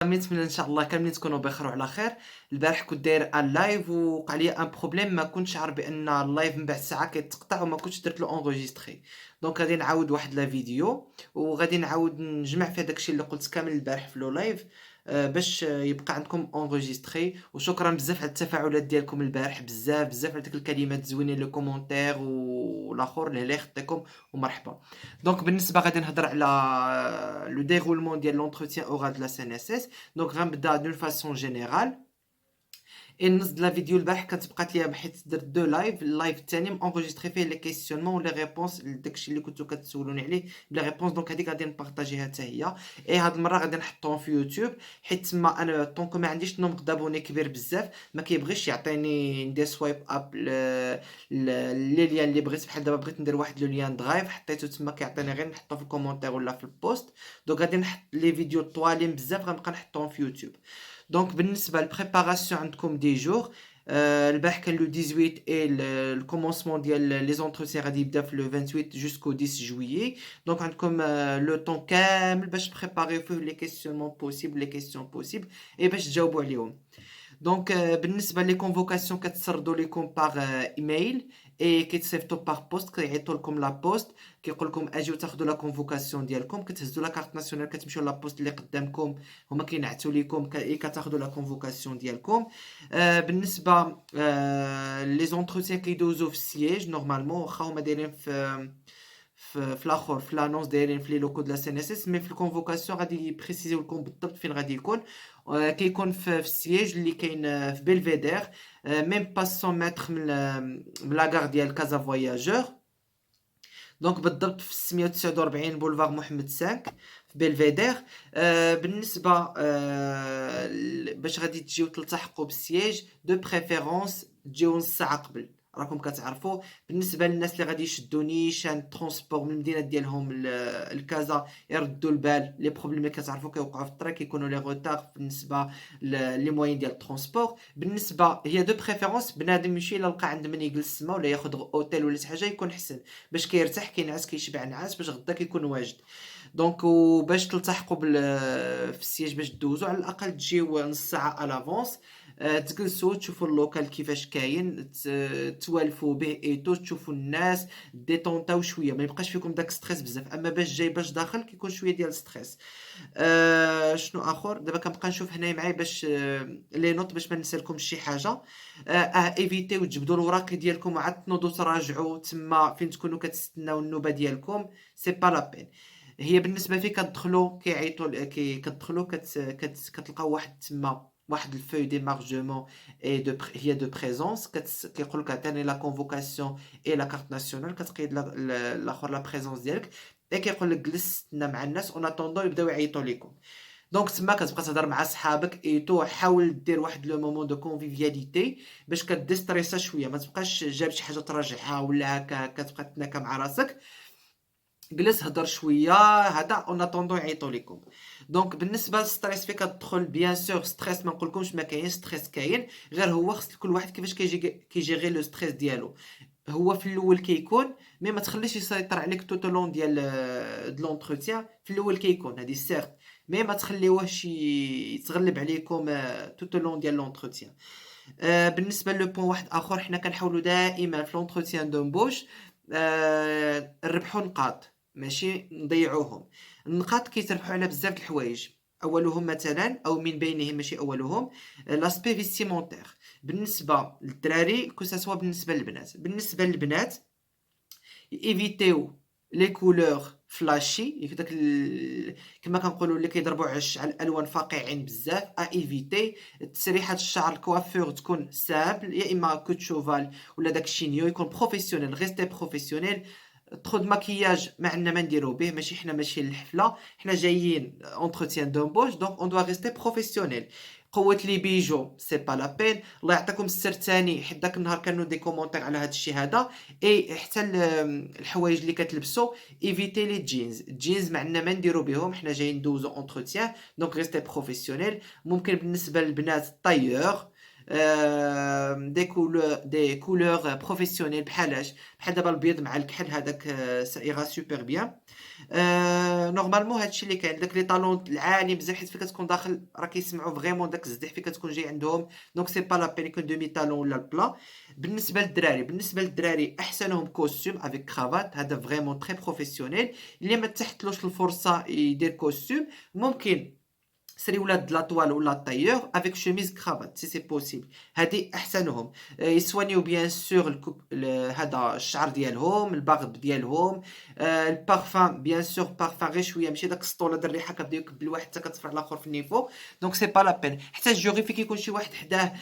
نتمنى ان شاء الله كاملين تكونوا بخير وعلى خير. البارح كنت داير ان لايف ووقع لي ان بروبليم، ما كنتش عارف بان اللايف من بعد ساعه كيتقطع وما كنتش درت له انغيستري. دونك غادي نعاود واحد لا فيديو وغادي نعاود نجمع فيها داكشي اللي قلت كامل البارح في لو لايف، باش يبقى عندكم انغيستري. وشكرا بزاف على التفاعلات ديالكم البارح، بزاف بزاف على ديك الكلمات الزوينين لو كومونتير والاخر اللي خطيكم ومرحبا. دونك بالنسبه غادي نهضر على لو ديغولمون ديال لونتروتيان اورال دو لا سي ان اس اس. دونك غنبدا دون فاسون جينيرال. نزل لا فيديو البارح كانت بقات ليا بحيت درت دو لايف، اللايف الثاني مونجستري فيه لي كيسيونمون ولي ريبونس لداكشي اللي كنتو كتسولوني عليه بلي ريبونس. دونك هذيك غادي نبارطاجيها حتى هي. هاد المره غادي نحطهم في يوتيوب، حيت تما انا طونكو ما عنديش نومبر دابوني كبير بزاف، ما كيبغيش يعطيني ندير سوايب اب لي ليان اللي بغيت. بحال دابا بغيت ندير واحد لو ليان درايف حطيته تما كيعطيني غير نحطو في الكومونتير ولا في البوست. دونك غادي نحط لي فيديو طوالين بزاف غنبقى نحطهم في يوتيوب. دونك بالنسبه للبريباراسيون عندكم دي جور. البارح كان لو 18 اي الكومونسمون ديال لي زونتروتيان غادي يبدا في لو 28 جوسكو 10 جويي. دونك عندكم لو طون كامل باش تبريباريو فيه لي كيسيونمون بوسيبل، لي كيسيون بوسيبل اي باش تجاوبوا عليهم. دونك بالنسبه لي كونفوكاسيون كتسردوا ليكم باغ ايميل اي كيتصيفطوا باغ بوست، كيعيطوا لكم لا بوست كيقول لكم اجيو تاخذوا لا كونفوكاسيون ديالكم، كتهزوا لا كارت ناسيونال كتمشيو لا بوست اللي قدامكم، هما كينعتوا ليكم كتاخذوا لا كونفوكاسيون ديالكم. بالنسبه لي زونتروتيان كيدوزو في السياج نورمالمون، واخا هما دايرين في الاخر في لانونس دايرين في لي لوكو د لا سي ان اس اس، مي في الكونفوكاسيون غادي يبريسيزيو لكم بالضبط فين غادي يكون. كيكون في السياج اللي كاين في بلفيدير، ميم با 100 متر من لاكار ديال كازا فواياجور. دونك بالضبط في 649 بولفار محمد 5 في بلفيدير. بالنسبه باش غادي تجيو تلتحقوا بالسياج دو بريفيرونس تجيو نص ساعه قبل، راكم كتعرفوا. بالنسبه للناس اللي غادي يشدوا نيشان ترونسبور من المدينه ديالهم لكازا يردوا البال لي بروبليم اللي كتعرفوا كيوقعوا في الطريق، كيكونوا لي روتار بالنسبه لي موين ديال الترونسبور. بالنسبه هي دو بريفيرونس بنادم يمشي الا لقى عند من يجلس تما ولا ياخذ اوتيل ولا شي حاجه يكون حسن، باش كيرتاح كينعس كيشبع نعاس باش غدا كيكون واجد. دونك وباش تلتحقوا في السياج باش دوزو على الاقل تجيو نص ساعه على لافونس. تجلسوا تشوفوا اللوكال كيفاش كاين، توالفوا به ايتو، تشوفوا الناس ديتونطاو شويه، ما يبقاش فيكم داك ستريس بزاف. اما باش جاي باش داخل كيكون شويه ديال ستريس. شنو اخر دابا كنبقى نشوف هنايا معايا باش لي نوت باش ما ننسالكمش شي حاجه. ايفيتيو تجبدوا الوراق ديالكم وعاد تنوضوا تراجعوا تما فين تكونوا كتستناو النوبه ديالكم، سي با لا بين. هي بالنسبه فين كتدخلوا كيعيطوا كتدخلوا كتلقاو واحد تما واحد الفوي ديمارجمون اي هي دو بريزونس، كيقول لك عطيني لا كونفوكاسيون اي لا كارت ناسيونال، كتقيد الاخر لا بريزونس ديالك، كيقول لك جلس تسنى مع الناس اون اتوندو يبداو يعيطوا لكم. دونك تما كتبقى تهضر مع صحابك ايتو، حاول دير واحد لو مومون دو كونفيفياليتي باش كديستريسا شويه، ما تبقاش جاب شي حاجه تراجعها ولا هكا كتبقى تناكا مع راسك. جلس هضر شويه هذا اون اتوندو يعيطوا لكم. دونك بالنسبه للستريس فين كتدخل، بيان سور ستريس ما نقولكمش ما كاين ستريس، كاين غير هو خص كل واحد كيفاش كيجيري لو ستريس ديالو. هو في الاول كيكون، مي ما تخليش يسيطر عليك توت لون ديال لونتروتيان. في الاول كيكون هادي سيرت، مي ما تخليوهش يتغلب عليكم توت لون ديال لونتروتيان. بالنسبه لو بوين واحد اخر، حنا كنحاولوا دائما في لونتروتيان دومبوش نربحوا نقاط ماشي نضيعوهم. النقاط كيتربحوا على بزاف د الحوايج، اولهم مثلا او من بينهم ماشي اولهم لاسبي فيستيمونتير. بالنسبه للدراري كو سوا بالنسبه للبنات، بالنسبه للبنات ايفيتيو لي كولور فلاشي، داك كما كنقولوا اللي كيضربوا على الالوان فاقعين بزاف، ايفيتي. تسريحات الشعر الكوافور تكون سامبل، يا اما كوت شوفال ولا داك الشينيو يكون بروفيسيونيل، غيستي بروفيسيونيل. ترو د ماكياج ما عندنا ما نديرو به، ماشي حنا ماشي للحفله، حنا جايين اونتروتيان دومبوش، دونك اون دوا ريستي بروفيسيونيل. قوه لي بيجو سي با لا بين. الله يعطيكم السر تاني، حيت داك النهار كانوا دي كومونتير على هذا الشيء هذا. اي حتى الحوايج اللي كتلبسوا ايفيتي لي الجينز ما عندنا ما نديرو بهم، حنا جايين ندوزو اونتروتيان، دونك ريستي بروفيسيونيل. ممكن بالنسبه للبنات طايور، دي كولور بروفيسيونيل بحالاش بحال دابا البيض مع الكحل هذاك سا ايغا سوبر بيان. نورمالمون هادشي اللي كاين داك لي طالون العالي بزاف حيت فين كتكون داخل راه كيسمعوا فريمون داك الزديح فين كتكون جاي عندهم. دونك سي با لا بين يكون دومي طالون ولا البلا. بالنسبه للدراري احسنهم كوستيم افيك كرافات هذا فريمون تري بروفيسيونيل. اللي ما تحتلوش الفرصه يدير كوستيم ممكن سري ولاد لاطوال ولا طايور افيك شوميز كرافات سي بوسيبل. هادي احسنهم. يسوانيو بيان سور هذا الشعر ديالهم الباغب ديالهم. البارفان بيان سور بارفان غير شويه ماشي داك السطوله د الريحه كتبدا يكبل واحد حتى كترفع الاخر في النيفو. دونك سي با لا بين حتى الجوري فين كيكون شي واحد حداه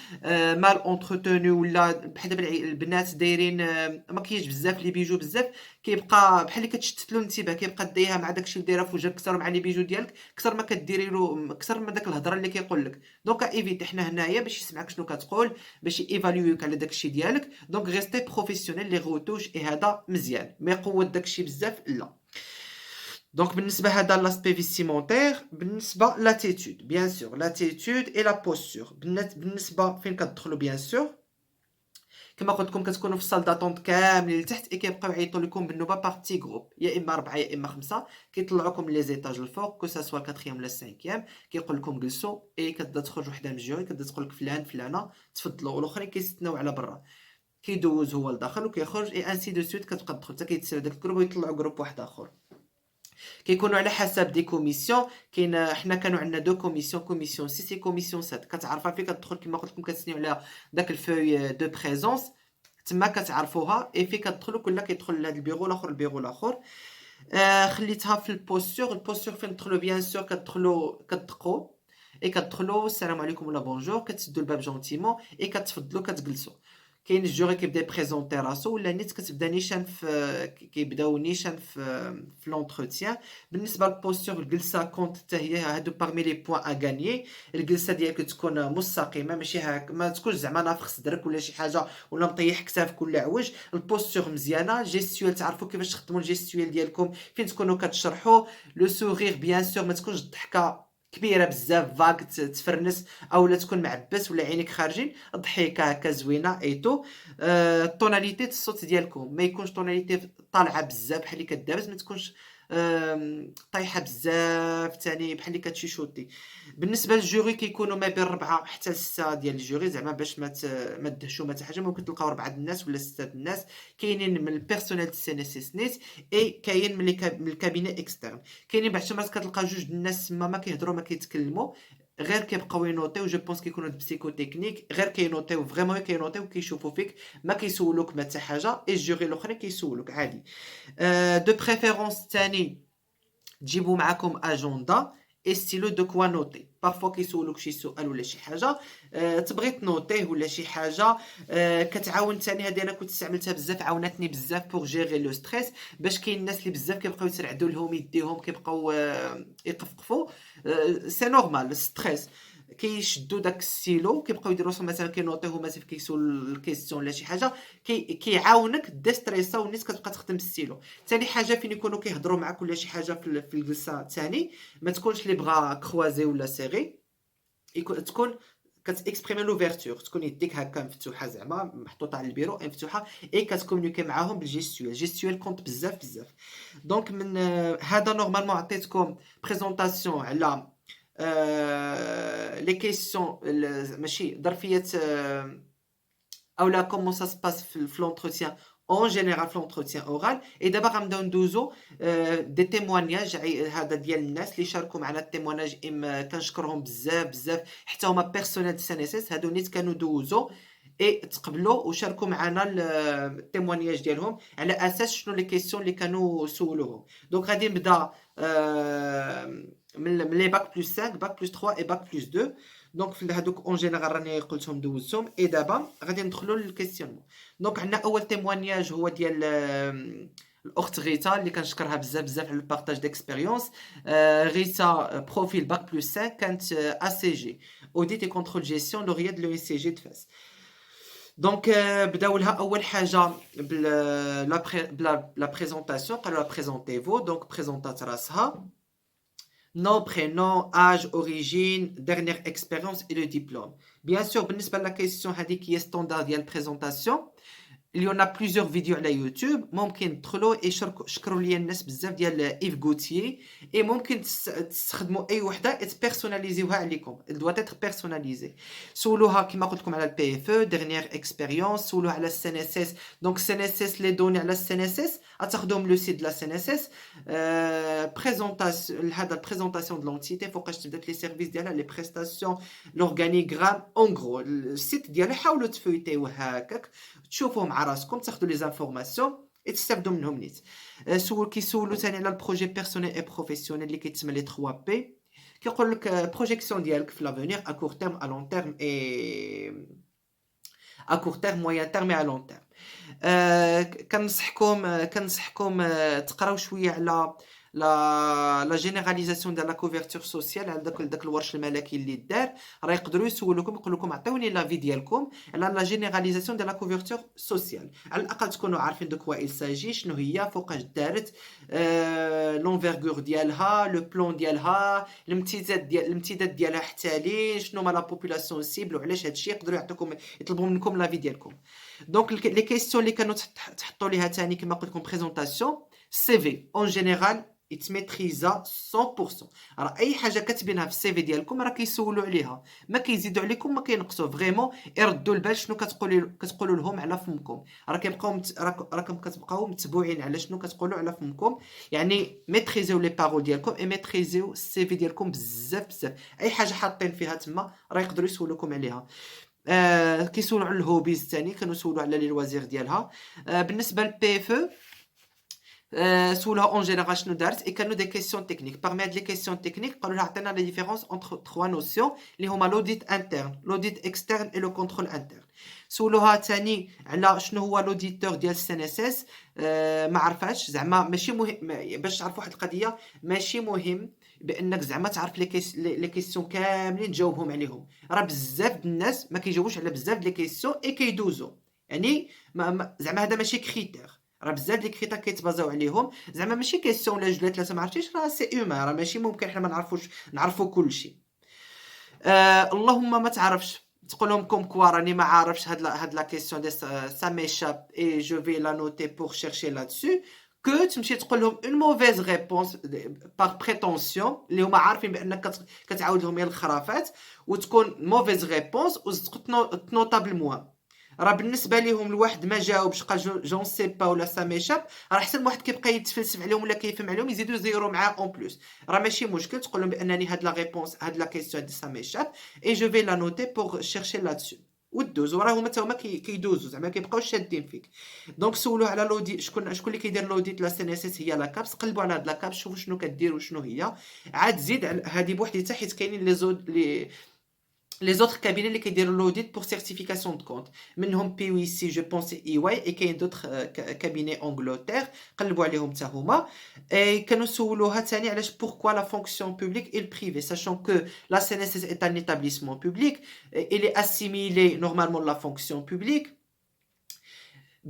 مال اونتروتوني ولا بحال دابا البنات دايرين مكياج بزاف لي بيجو بزاف كيبقى بحال اللي كتشتت له الانتباه كيبقى دايها مع داكشي اللي دايره في وجهك كثر مع لي بيجو ديالك كثر ما كديري له كثر من داك الهضره اللي كيقول لك. دونك ايفيتي حنا هنايا باش يسمعك شنو كتقول باش ايفاليوك على داكشي ديالك. دونك ريستي بروفيسيونيل لي غوتوش اي هذا مزيان مي قوه داكشي بزاف لا. دونك بالنسبه هذا لاسبي فيستيمونتير. بالنسبه لاتيتود بيان سور لاتيتود اي لا بوستور. بالنسبه فين كتدخلوا بيان سور كما قلت لكم كتكونوا في الصال داتونت كاملين لتحت اي كيبقاو يعيطوا لكم بالنوبه بارتي جروب يا اما 4 يا اما 5 كيطلعوكم لي زيتاج الفوق كو سوا الكاتريام ولا السانكيام كيقول لكم جلسوا اي كتبدا تخرج وحده من الجوري كتبدا تقول لك فلان فلانه تفضلوا والاخرين كيستناو على برا كيدوز هو لداخل وكيخرج اي انسي دو سويت كتبقى تدخل حتى كيتساوي داك الجروب ويطلعوا جروب واحد اخر. كيكونوا على حسب دي كوميسيون. كاين حنا كانوا عندنا دو كوميسيون 6 كوميسيون 7 كتعرفها فين كتدخل كما قلت لكم كتسنيو على داك الفوي دو بريزونس تما كتعرفوها اي فين كتدخلوا كلها كيدخل لهاد البيرو الاخر البيرو الاخر. خليتها في البوستور فين ندخلوا بيان سور كتدقوا اي كتدخلوا السلام عليكم ولا بونجور كتسدوا الباب جونتيمون اي كتفضلوا كتجلسوا. كاين الجوري كيبدا يبريزونتي راسو ولا نيت كتبدا نيشان في كيبداو نيشان في لونتروتيان. بالنسبه للبوستور الجلسه كونت حتى هي هادو بارمي لي بوين ا غانيي. الجلسه ديالك تكون مستقيمه ماشي هاك ما تكونش زعما نافخ صدرك ولا شي حاجه ولا مطيح كتافك ولا عوج. البوستور مزيانه جيستيوال تعرفوا كيفاش تخدموا الجيستيوال ديالكم فين تكونوا كتشرحوا. لو سورير بيان سور ما تكونش الضحكه كبيره بزاف فاك تفرنس او لا تكون معبس ولا عينيك خارجين. ضحكه هكا زوينه ايتو. الطوناليتي الصوت ديالكم ما يكونش طوناليتي طالعه بزاف بحال اللي كدابز ما تكونش طايحه بزاف ثاني بحال اللي كتشيشوتي. بالنسبه للجوري كيكونوا ما بين 4 حتى 6 ديال الجوري زعما باش ما تدهشوا ما حتى حاجه. ممكن تلقاو 4 الناس ولا 6 الناس كاينين من البيرسونيل دي سي ان اس اس نيت اي كاين من الكابيني اكسترن. كاينين بعض المرات كتلقى جوج الناس ما كيهضروا ما كيتكلموا غير كيبقاو ينوطيو جو بونس كيكونوا بسيكو تكنيك غير كينوطيو فريمون كينوطيو كيشوفوا فيك ما كيسولوك ما حتى حاجه. اي الجوري الاخرين كيسولوك عادي. دو بريفيرونس ثاني تجيبوا معكم اجندا اي ستيلو دو كوا نوتي. بارفو كيسولوك شي سؤال ولا شي حاجه تبغي تنوطيه ولا شي حاجه كتعاون ثاني. هذه انا كنت استعملتها بزاف عاونتني بزاف بوغ جيري لو ستريس باش كاين الناس اللي بزاف كيبقاو يسرعدوا لهم يديهم كيبقاو يقفقفوا سي نورمال ستريس كيشدوا داك السيلو كيبقاو يديروا مثلا كينوطيو مثلا كيسول الكيستيون ولا شي حاجه كيعاونك ديستريسا والناس كتبقى تخدم بالسيلو. ثاني حاجه فين يكونوا كيهضروا معاك ولا شي حاجه في الجلسه ثاني ما تكونش لي بغا كروازي ولا سيري تكون كتاكسبريمي لوفيرتور تكون يديك هكا مفتوحه زعما محطوطه على البيرو مفتوحه اي كتكومونيكي معاهم بالجيستوال كونت بزاف. دونك من هذا نورمالمون عطيتكم بريزونطاسيون على لي كيسيون ماشي ظرفيه اولا كومون سا سباس في لونتروتيان اون جينيرال في لونتروتيان اورال. اي دابا غنبداو ندوزو دي تيموانياج هذا ديال الناس اللي شاركوا معنا التيمواناج كنشكرهم بزاف حتى هما بيرسونيل دي سانيسيس هادو نيت كانوا دوزو اي تقبلوا وشاركوا معنا التيموانياج ديالهم على اساس شنو لي كيسيون اللي كانوا سولوهم. دونك غادي نبدا من لي باك بلس 5 باك بلس 3 اي باك بلس 2. دونك في هذوك اون جينيرال راني قلتهم دوزتهم اي دابا غادي ندخلوا للكيسيونمون. دونك عندنا اول تيموانياج هو ديال الاخت غيتا اللي كنشكرها بزاف على البارطاج ديكسبيريونس. غيتا بروفيل باك بلس 5 كانت ا سي جي اوديت اي كونترول جيستيون لورياد لو سي جي دفاس. دونك بداو لها اول حاجه لا بريزونطاسيون قالوا لها بريزونتيفو. دونك بريزونطات راسها nom, prénom, âge, origine, dernière expérience et le diplôme. Bien sûr, بالنسبة la question هذه qui est standard ديال présentation. Il y en a plusieurs vidéos على يوتيوب ممكن تدخلوا شكروا لي الناس بزاف ديال ايف غوتيي اي ممكن تستخدموا اي وحده تبيرسوناليزيوها عليكم دو être personnalisé سولوها كما قلت لكم على البي اف او ديرنيير اكسبيريونس سولوها على السي ان اس اس دونك سي ان اس اس لي دوني على السي ان اس اس غتاخذوهم لو سيت ديال السي ان اس اس بريزونطاسيون هذا البريزونطاسيون دو لونتيتي فوقاش تبدات لي سيرفيس ديالها لي بريستاسيون لورغانيغرام اون غرو السيت ديالها حاولوا تفويتيوه هكاك تشوفوهم مع راسكم تاخذوا لي زانفورماسيون تستافدوا منهم نيت كيسولوا ثاني على البروجي بيرسونيل اي بروفيسيونيل اللي كيتسمى لي 3 بي كيقول لك بروجيكسيون ديالك في لافونير ا كور تيرم ا لون تيرم اي ا كور تيرم مويان تيرم اي ا لون تيرم كنصحكم تقراو شويه على لا جينيراليزاسيون ديال لا كوفرتور سوسيال على داك الورش الملكي اللي دار راه يقدروا يسولوكم يقول لكم عطيوني لا في ديالكم على لا جينيراليزاسيون ديال لا كوفرتور سوسيال على الاقل تكونوا عارفين دو كوا il s'agit شنو هي فوقاش دارت لونفيرغور ديالها لو بلان ديالها الامتداد ديالها حتى لين شنو ما لا بوبولاسيون سيبل وعلاش هادشي يقدروا يعطيكم يطلبوا منكم لا في ديالكم دونك لي كيسيون اللي كانوا تحطوا ليها ثاني كما قلت لكم بريزونطاسيون سي في اون جينيرال يتميتريزا 100% راه اي حاجه كتبينها في السي في ديالكم راه كيسولوا عليها ما كيزيدوا عليكم ما كينقصوا فريمون يردوا البال شنو كتقولوا لهم على فمكم راه كيبقاو راكم كتبقاو متبوعين على شنو كتقولوا على فمكم يعني ميتريزيو لي بارول ديالكم اي ميتريزيو السي في ديالكم بزاف اي حاجه حاطين فيها تما راه يقدروا يسولوكم عليها كيسولوا على الهوبيز ثاني كانوا يسولوا على لي لوازير ديالها بالنسبه للبي اف سولها اون جينيرال شنو دارت اي كانوا دي كيسيون تكنيك باغمي هاد لي كيسيون تكنيك قالوا لها عطينا لا ديفيرونس انتر 3 نوسيون اللي هما لوديت انترن لوديت اكسترن اي لو كونترول انترن سولوها ثاني على شنو هو لوديتور ديال السي ان اس اس ما عرفاش زعما ماشي مهم باش تعرف واحد القضيه ماشي مهم بانك زعما تعرف لي كيسيون كاملين تجاوبهم عليهم راه بزاف الناس ما كيجاوبوش على بزاف لي كيسيون اي كيدوزو يعني زعما هذا ماشي كريتير راه بزاف لي كريتير كيتبازاو عليهم زعما ماشي كيسيون ولا جوج ثلاثه ما عرفتيش راه سي اومان راه ماشي ممكن حنا ما نعرفوا كلشي اللهم ما تعرفش تقول لهم كوم كوا راني ما عارفش هاد لا كيسيون دي سا ميشاب اي جو في لا نوتي بور شيرشي لا دسو كو تمشي تقول لهم اون موفيز ريبونس باغ بريتونسيون اللي هما عارفين بانك كتعاود لهم الخرافات وتكون موفيز ريبونس وتنوطابل موان راه بالنسبه ليهم الواحد ما جاوبش قال جون سي با ولا سا ميشاب راه حتى الواحد كيبقى يتفلسف عليهم ولا كيفهم عليهم يزيدوا زيرو معاه اون بلوس راه ماشي مشكل تقول لهم بانني هاد لا ريبونس هاد لا كيسيون دي سا ميشاب اي جو في لا نوتي بور شيرشي لا دسو ودوزو راه هما كيدوزو زعما كيبقاو شادين فيك دونك سولوه على لودي شكون اللي كيدير لوديت لا سي ان اس اس هي لا كابس قلبوا على هاد لا كابس شوفوا شنو كدير وشنو هي عاد زيد هادي بوحديتها حيت كاينين les autres cabinets اللي كيديروا l'audit pour certification de compte منهم PwC je pense EY et كاين d'autres cabinets Angleterre قلبوا عليهم حتى هما كانوا سولوها ثاني علاش pourquoi la fonction publique et le privé sachant que la CNSS est un établissement public il est assimilé normalement la fonction publique.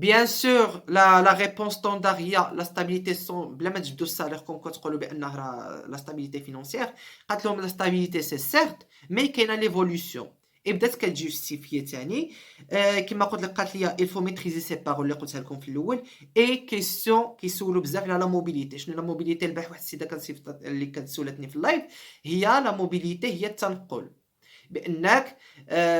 Bien sûr, la réponse standard هي la stabilité بلا ما تجبدوا السالير كون كتقولوا بانه راه la stabilité financière قالت لهم la stabilité c'est certes mais كاينه ليفولوسيون بدات كتجوستيفي ثاني كما قلت لك قالت لي il faut maîtriser ses paroles اللي قلتها لكم في الاول اي كيسيون كيسولوا بزاف على لا موبيليتي شنو لا موبيليتي البارح واحد السيده كنصيفط اللي كتسولتني في اللايف هي لا موبيليتي هي التنقل بانك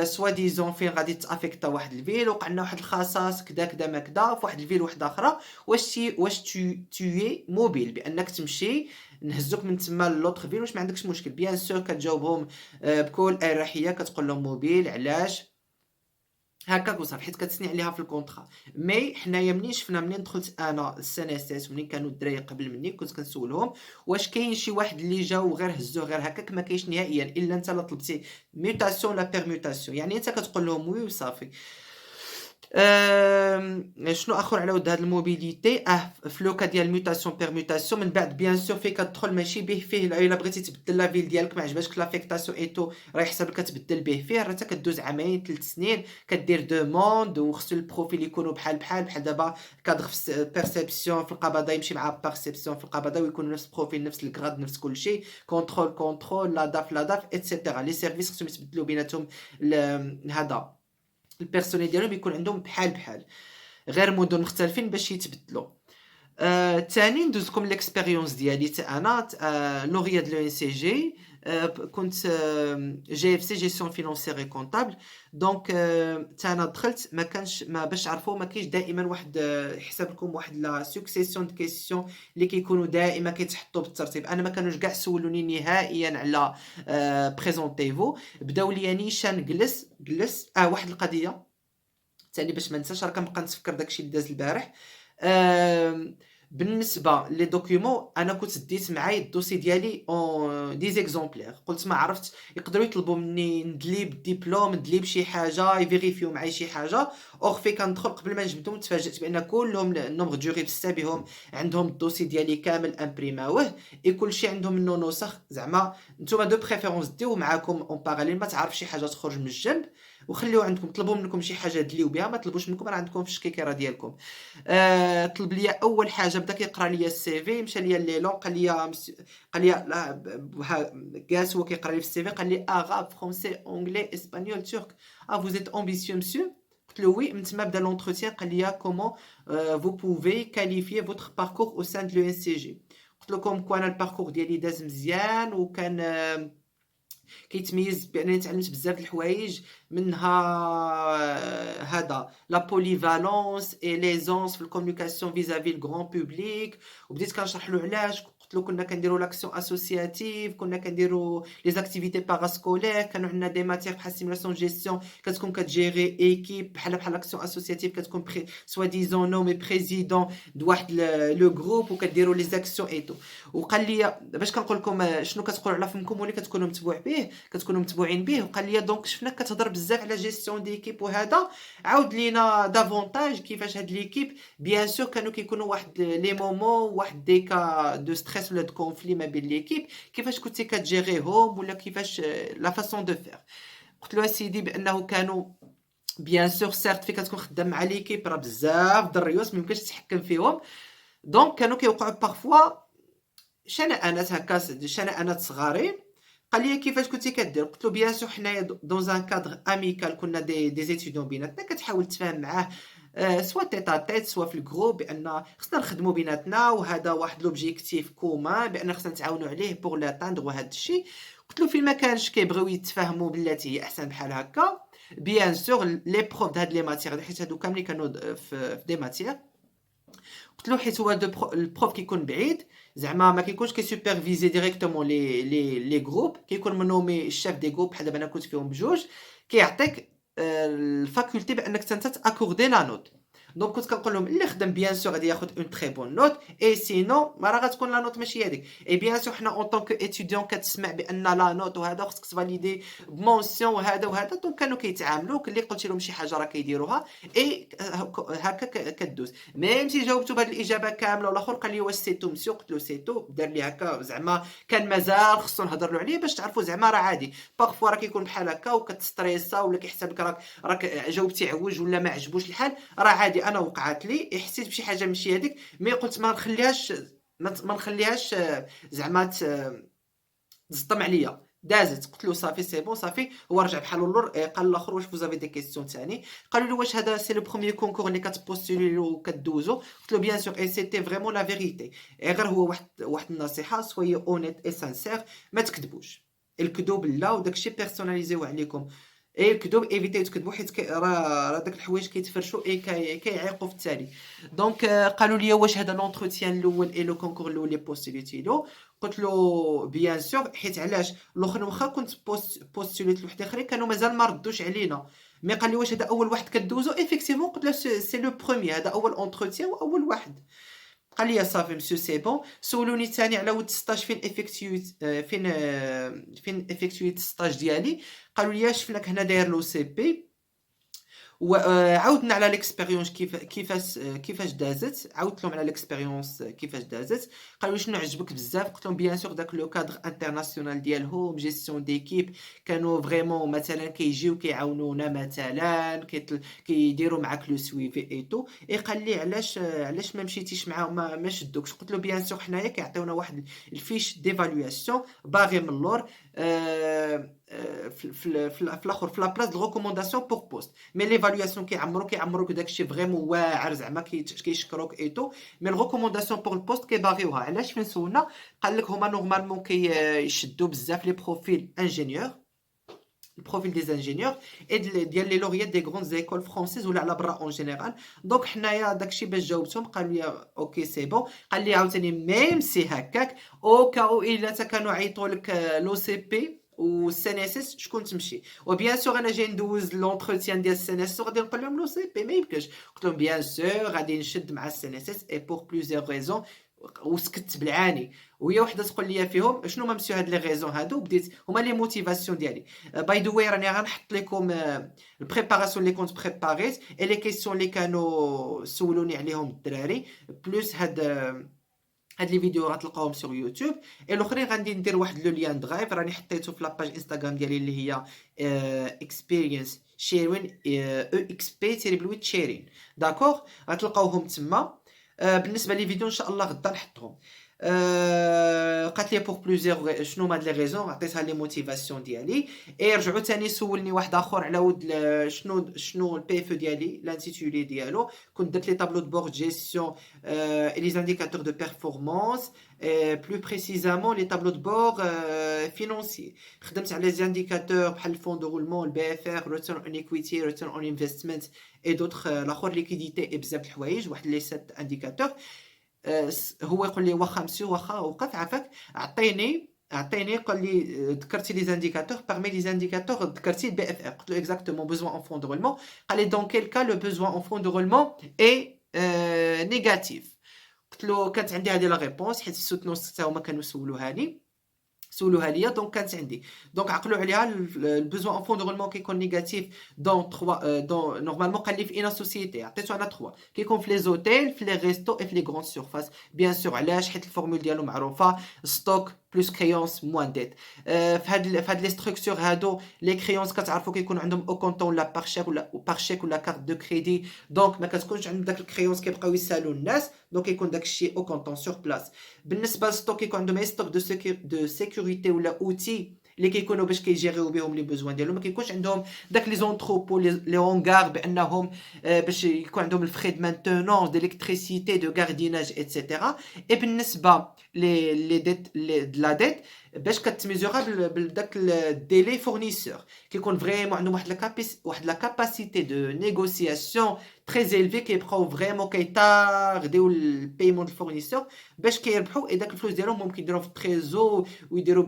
سوا ديزون فين غادي تافيكتا واحد الفيل وقعنا واحد الخصاص كذا كذا ما كذا في واحد الفيل واحده اخرى واش تي موبيل بانك تمشي نهزوك من تما لوطخ فيل واش ما عندكش مشكل بيان سور كتجاوبهم بكل اريحيه كتقول لهم موبيل علاش هكاك وصافي حيت كتسني عليها في الكونطرا مي حنايا منين شفنا منين دخلت انا السي ان اس اس منين كانوا الدراري قبل مني كنت كنسولهم واش كاين شي واحد اللي جاو غير هزوه غير هكاك ما كاينش نهائيا الا انت لا طلبتي ميوتاسيون لا بيرموتاسيون يعني انت كتقول لهم وي وصافي شنو آخر على ود هاد الموبيليتي، في لو كا ديال mutation permutation من بعد بيان سور فين كتدخل ماشي به فيه إلا بغيتي تبدل لا فيل ديالك ما عجباتكش لافيكتاسيون اي تو راه يحسب لك كتبدل به فيه، راه حتى كدوز عامين 3 سنين كدير دوموند وخصو البروفيل يكونوا بحال دابا كادر في بيرسيبسيون في القبضة يمشي مع بيرسيبسيون في القبضة ويكونوا نفس البروفيل نفس الكراد نفس كلشي، كونترول لاداف ايتترا لي سيرفيس خصهم يتبدلوا بيناتهم هذا البيرسونيل ديالهم يكون عندهم بحال غير مدن مختلفين باش يتبدلوا. تاني ندوز لكم ليكسبيريونس ديالي انا لوغيا د لو ان سي جي. كنت جي اف سي جيستيون فينونسيير كونطابل. دونك انا دخلت ما باش عرفوا ما كاينش دائما واحد يحسب لكم واحد لا سوكسيسيون دو كيسيون اللي كيكونوا دائما كيتحطوا بالترتيب. انا ما كانوش كاع سولوني نهائيا على بريزونتيفو. بداو لي نيشان جلس واحد القضيه ثاني باش ما ننساش، راه كنبقى نتفكر داكشي اللي داز البارح. بالنسبه لي دوكيومون انا كنت ديت معايا الدوسي ديالي اون دي زيكزومبلير. قلت ما عرفت يقدروا يطلبوا مني ندلي بالدبلوم ندلي بشي حاجه يفيريفيو معايا شي حاجه اور في كندخل قبل ما نجبدهم تفاجأت بان كلهم النومغ دوري بزاف بهم عندهم الدوسي ديالي كامل امبريماوه اي كلشي عندهم منه نسخ. زعما نتوما دو بريفيرونس ديو معاكم اون باراليل، ما تعرف شي حاجه تخرج من الجنب وخليو عندكم. طلبوا منكم شي حاجه دليو بها، ما طلبوش منكم راه عندكم في الشكيكه ديالكم. طلب لي اول حاجه بدا كيقرا لي السي في، مشى لي ليلون قال لي قال لي جالس هو كيقرا لي في السي في قال لي اغا فرونسي اونغلي اسبانيول ترك فوز امبيسيو مسيو. قلت له وي. من تما بدا لونتروتيان قال لي كومون فو بوفي كاليفيي فوتر باركور او سان دو لو ان سي جي. قلت لكم كو انا الباركور ديالي داز مزيان وكان كيتميز بانني تعلمت بزاف د الحوايج منها هذا لا بوليفالونس اي ليزونس في الكومونيكاسيون فيزافي الغران بوبليك. وبديت كنشرح له علاش. قلت له كنا كنديروا لاكسيون اسوسياتيف، كنا كنديروا لي زاكتيفيتي باراسكولير، كانوا عندنا دي ماتير بحال سيمولاسيون جيستيون كتكون كتجيري ايكيب بحال لاكسيون اسوسياتيف كتكون سوا ديزون نومي بريزيدون د واحد لو جروب وكديروا لي زاكسيون اي تو. وقال لي باش كنقول لكم شنو كتقولوا على فمكم واللي كتكونوا متبوعين به. وقال لي دونك شفناك كتهضر بزاف على جيستيون ديكيب وهذا، عاود لينا دافونتاج كيفاش هاد ليكيب. بيان سور كانوا كيكونوا واحد لي مومون واحد دي كا دو ستريس ولا دو كونفلي ما بين ليكيب، كيفاش كنتي كتجيريهم ولا كيفاش لا فاصون دو فير. قلت له سيدي بانه كانوا بيان سور سيرت في كتكون خدام مع ليكيب راه بزاف دريوس ما يمكنش تحكم فيهم. دونك كانوا كيوقعوا بارفوا شنآنات هكا شنآنات صغارين. قال لي كيفاش كنتي كدير؟ قلت له بيان سور حنايا دون ان كادر اميكال كنا دي زيتيديون بيناتنا كتحاول تفاهم معاه سوا تيت ا تيت سوا في الجروب بان خصنا نخدموا بيناتنا وهذا واحد لوبجيكتيف كومان بان خصنا نتعاونوا عليه بوغ لاتاندغ وهذا الشيء. قلت له فين ما كانش كيبغيو يتفاهموا بلاتي هي احسن بحال هكا. بيان سور لي بروف د هاد لي ماتيغ حيت هادو كاملين كانوا في دي ماتيغ. قلت له حيت هو البروف كيكون بعيد زعما ما كيكونش كيسوبرفيزي ديريكتومون لي جروب، كيكون منومي الشاف دي جروب بحال دابا انا كنت فيهم بجوج كيعطيك الفاكولتي بانك انت تاكوردي لا نوت. دونك كنت كنقول لهم اللي خدم بيان سور غادي ياخذ اون تري بون نوت اي سينو ما راه غتكون لا نوت ماشي هذيك. اي بيان سور حنا اون طونك اتيديون كتسمع بان لا نوت وهذا خصك تفاليدي بمونسيون وهذا دونك كانوا كيتعاملوا اللي قلت لهم شي حاجه راه كيديروها اي هكا كدوز. ميمتي جاوبتو بهذه الاجابه كامله والاخر قال لي واش سيتو مسيو؟ قلت له سيتو. دار لي هكا زعما كان مازال خصو نهضر له عليه باش تعرفوا زعما راه عادي باغفوا راه كيكون بحال هكا وكتستريسا ولا كيحسب لك راك جاوبتي عوج ولا ما عجبوش الحال راه عادي. انا وقعت لي حسيت بشي حاجه ماشي هذيك مي قلت ما نخليهاش زعما تزطم عليا. دازت قلت له صافي سي بون صافي. هو رجع بحال اللور قال الاخر واش فوزافي دي كيسيون ثاني؟ قالوا له واش هذا سي لو بروميير كونكور اللي كتبوستولي له وكدوزو؟ قلت له بيان سور اي سيتي فريمون لا فيريتي. غير هو واحد النصيحه سوي اونيت اي سانسير ما تكذبوش. الكذوب لا وداكشي بيرسوناليزيو عليكم. اي الكذوب ايفيتي تكذبوا حيت راه داك الحوايج كيتفرشوا اي كيعيقوا في التالي. دونك قالوا لي واش هذا لونتروتيان الاول اي لو كونكور الاول اللي بوستوليتي له؟ قلت له بيان سور. حيت علاش الاخر واخا كنت بوستوليت لواحد اخرين كانوا مازال ما ردوش علينا. مي قال لي واش هذا اول واحد كدوزو؟ ايفيكتيفون قلت له سي لو بروميير هذا اول اونتروتيان واول واحد. قال لي صافي مسيو سي بون. سولوني ثاني على ود ستاج فين افيكتيويت ستاج ديالي. قالوا لي شفناك هنا داير لو سي بي وعاودنا على ليكسبيريونس كيفاش دازت، عاودت لهم على ليكسبيريونس كيفاش دازت، قالوا لي: "شنو عجبك بزاف؟" قلت لهم: "بيان سور داك لو كادر انترناسيونال ديالهم، جيستيون ديكيب، كانوا فريمون مثلًا كيجيو كيعاونونا مثلًا، كيديروا معاك لو سويفي اي تو." قال لي: "علاش ما مشيتيش معاهم ما شدوكش؟" قلت له: "بيان سور حنايا كيعطيونا واحد الفيش ديفالواسيون باغي من اللور في الاخر في لابلاص دو ريكومونداسيون بور بوست، مي ليفالواسيون كيعمروك داكشي فريمون واعر زعما كيشكروك اي تو، مي الريكومونداسيون بور البوست كيباغيوها. علاش؟ فين سولنا قال لك: هما نورمالمون كيشدوا بزاف لي بروفيل انجينيور، البروفيل دي انجينيور ديال لي لوريات دي غروند زيكول فرونسيز ولا على برا اون جينيرال. دونك حنايا داكشي باش جاوبتهم قالوا لي: اوكي سي بون. قال لي عاوتاني: ميم سي هكاك، او كاو الا تا كانوا عيطوا لك لو سي بي والسي ان اس اس شكون تمشي؟ وبيان سور انا جاي ندوز لونتروتيان ديال السي ان اس اس وغادي نقول لهم لو سي بي ما يمكنش. قلت لهم: بيان سور غادي نشد مع السي ان اس اس اي بور بليزيور ريزون. وسكت بالعاني، وهي وحده تقول لي فيهم شنو ما مسيو هاد لي ريزون هادو. بديت هما لي موتيفاسيون ديالي. باي ذا واي راني غنحط لكم البريباراسيون اللي كنت بريباريت اي لي كيسيون اللي كانوا سولوني عليهم الدراري، بلوس هاد لي فيديو غتلقاوهم سور يوتيوب. الاخرين غادي ندير واحد لو ليان درايف راني حطيته في لاباج انستغرام ديالي اللي هي اكسبيرينس شيرين او اكس بي تيري بلويت شيرين. داكوغ، غتلقاوهم تما. بالنسبه لي فيديو ان شاء الله غدا نحطهم. قالت لي بور بليزيور شنو هاد لي ريزون، عطيتها لي موتيفاسيون ديالي. رجعوا تاني سولني واحد اخر على ود شنو البي اف ديالي، لانتيتولي ديالو. كنت درت لي طابلو دو بورد جيستيون لي انديكاتور دو بيرفورمانس، بلو بريسيزامون لي طابلو دو بور فينونسي. خدمت على لي انديكاتور بحال الفون دو رولمون، البي اف ار، ريتيرن اون ايكويتي، ريتيرن اون انفستمنت اي دوطخ الاخر ليكيديتي بزاف د الحوايج، واحد لي 7 انديكاتور. هو يقول لي: واخا مسيو واخا وقف عافاك، عطيني قال لي: ذكرتي لي زانديكاتور، parmi لي زانديكاتور ذكرتي البي اف ار. قلت له: اكزاكتومون بوزوان اون فون دو رولمون. قال لي: دون كيل كا لو بوزوان اون فون دو رولمون اي نيجاتيف. قلت له: كانت عندي هذه لا ريبونس حيت السوتنوس حتى هما كانوا سولوها ليا، دونك كانت عندي. دونك عقلوا عليها البوزوان اون فون دو رولمون كيكون نيجاتيف دون 3 دون نورمالمون. قال لي: في اينا سوسيتي عطيتو انا 3 كيكون في لي زوتيل، في لي ريستو اي في لي غروند سيرفاس. بيان سور علاش؟ حيت الفورمول ديالو معروفه: ستوك بلوس كريونس موان ديت. في هاد لي ستركتور هادو لي كريونس كتعرفوا كيكون عندهم او كونطون ولا بار شيك ولا كارت دو كريدي، دونك ما كتكونش عندهم داك الكريونس كيبقاو يسالوا الناس، دونك كيكون داك الشيء او كونطون سور بلاص. بالنسبه للستوك كيكون عندهم ستوك دو سيكوريتي ولا اوتي اللي كيكونوا باش كيجيريو بهم لي بوزوان ديالهم. ما كيكونش عندهم داك لي زونتروبو لي هونغار بانهم باش يكون عندهم الفري دو مانتونونس ديليكتريسيتي دو غارديناج ايتترا. اي بالنسبه لي ديت لا ديت باش كتميزورا بداك الديلي فورنيسور كيكون فريمون عندهم واحد لا كاباسيتي دو نيغوسياسيون تري زيلفي، كيبقاو فريمون كيطارديو البايمون دو الفورنيسور باش كيربحوا. داك الفلوس ديالهم ممكن يديروهم في التريزور ويديروا